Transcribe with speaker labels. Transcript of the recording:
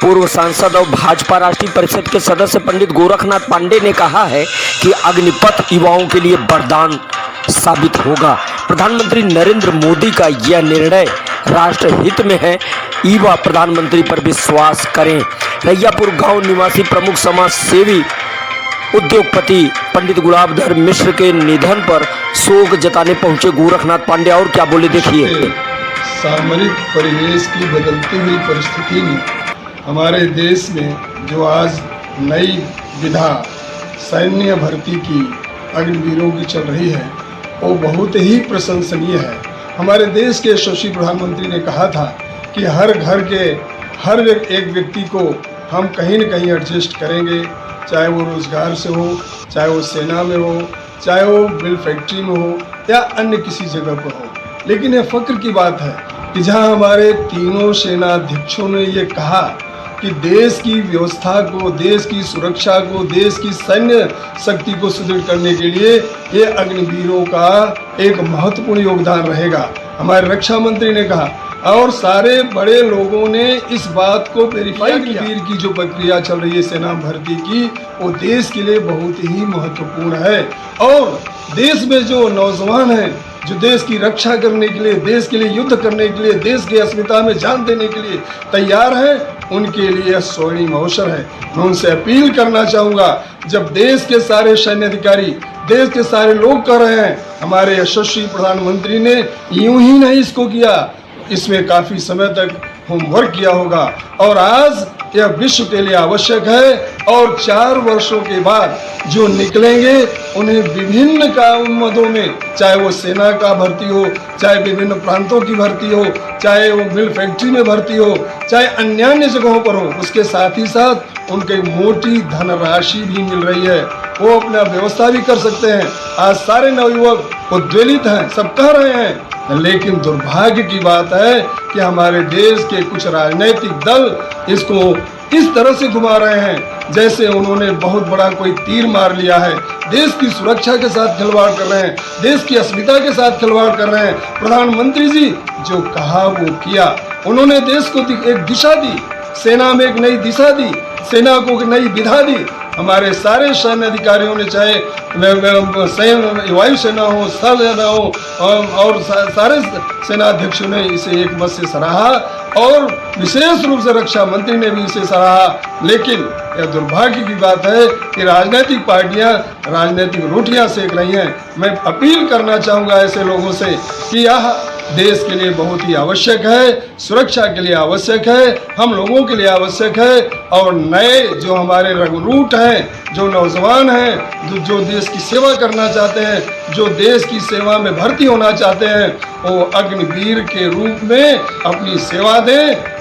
Speaker 1: पूर्व सांसद और भाजपा राष्ट्रीय परिषद के सदस्य पंडित गोरखनाथ पांडे ने कहा है कि अग्निपथ युवाओं के लिए वरदान साबित होगा। प्रधानमंत्री नरेंद्र मोदी का यह निर्णय राष्ट्र हित में है। युवा प्रधानमंत्री पर विश्वास करें। रैयापुर गांव निवासी प्रमुख समाज सेवी उद्योगपति पंडित गुलाबधर मिश्र के निधन पर शोक जताने पहुंचे गोरखनाथ पांडे और क्या बोले देखिए।
Speaker 2: सामरिक परिवेश की बदलती हुई परिस्थिति में हमारे देश में जो आज नई विधा सैन्य भर्ती की अग्निवीरों की चल रही है वो बहुत ही प्रशंसनीय है। हमारे देश के यशस्वी प्रधानमंत्री ने कहा था कि हर घर के हर एक व्यक्ति को हम कहीं न कहीं एडजस्ट करेंगे, चाहे वो रोज़गार से हो, चाहे वो सेना में हो, चाहे वो मिल फैक्ट्री में हो या अन्य किसी जगह पर हो। लेकिन ये फ़ख्र की बात है कि जहां हमारे तीनों सेनाध्यक्षों ने ये कहा कि देश की व्यवस्था को, देश की सुरक्षा को, देश की सैन्य शक्ति को सुदृढ़ करने के लिए ये अग्निवीरों का एक महत्वपूर्ण योगदान रहेगा। हमारे रक्षा मंत्री ने कहा और सारे बड़े लोगों ने इस बात को वेरीफाई किया। अग्निवीर की जो प्रक्रिया चल रही है सेना भर्ती की, वो देश के लिए बहुत ही महत्वपूर्ण है। और देश में जो नौजवान हैं जो देश की रक्षा करने के लिए, देश के लिए युद्ध करने के लिए, देश की अस्मिता में जान देने के लिए तैयार हैं, उनके लिए स्वर्णिम अवसर है। मैं उनसे अपील करना चाहूँगा, जब देश के सारे सैन्य अधिकारी, देश के सारे लोग कर रहे हैं, हमारे यशस्वी प्रधानमंत्री ने यूं ही नहीं इसको किया, इसमें काफ़ी समय तक होमवर्क किया होगा और आज यह विश्व के लिए आवश्यक है। और 4 वर्षों के बाद जो निकलेंगे उन्हें विभिन्न कामों में, चाहे वो सेना का भर्ती हो, चाहे विभिन्न प्रांतों की भर्ती हो, चाहे वो मिल फैक्ट्री में भर्ती हो, चाहे अन्य जगहों पर हो, उसके साथ ही साथ उनके मोटी धनराशि भी मिल रही है, वो अपना व्यवस्था भी कर सकते हैं। आज सारे नवयुवक उद्वेलित हैं, सब कह रहे हैं। लेकिन दुर्भाग्य की बात है कि हमारे देश के कुछ राजनीतिक दल इसको इस तरह से घुमा रहे हैं जैसे उन्होंने बहुत बड़ा कोई तीर मार लिया है। देश की सुरक्षा के साथ खिलवाड़ कर रहे हैं, देश की अस्मिता के साथ खिलवाड़ कर रहे हैं। प्रधानमंत्री जी जो कहा वो किया, उन्होंने देश को एक दिशा दी, सेना में एक नई दिशा दी, सेना को एक नई विधा दी। हमारे सारे सैन्य अधिकारियों ने, चाहे वायुसेना हो, स्थल सेना हो और सारे सेनाध्यक्षों ने इसे एक मत से सराहा और विशेष रूप से रक्षा मंत्री ने भी इसे सराहा। लेकिन यह दुर्भाग्य की बात है कि राजनीतिक पार्टियां राजनीतिक रोटियां सेक रही हैं। मैं अपील करना चाहूँगा ऐसे लोगों से कि यह देश के लिए बहुत ही आवश्यक है, सुरक्षा के लिए आवश्यक है, हम लोगों के लिए आवश्यक है। और नए जो हमारे रंगरूट हैं, जो नौजवान हैं, जो देश की सेवा करना चाहते हैं, जो देश की सेवा में भर्ती होना चाहते हैं, वो अग्निवीर के रूप में अपनी सेवा दें।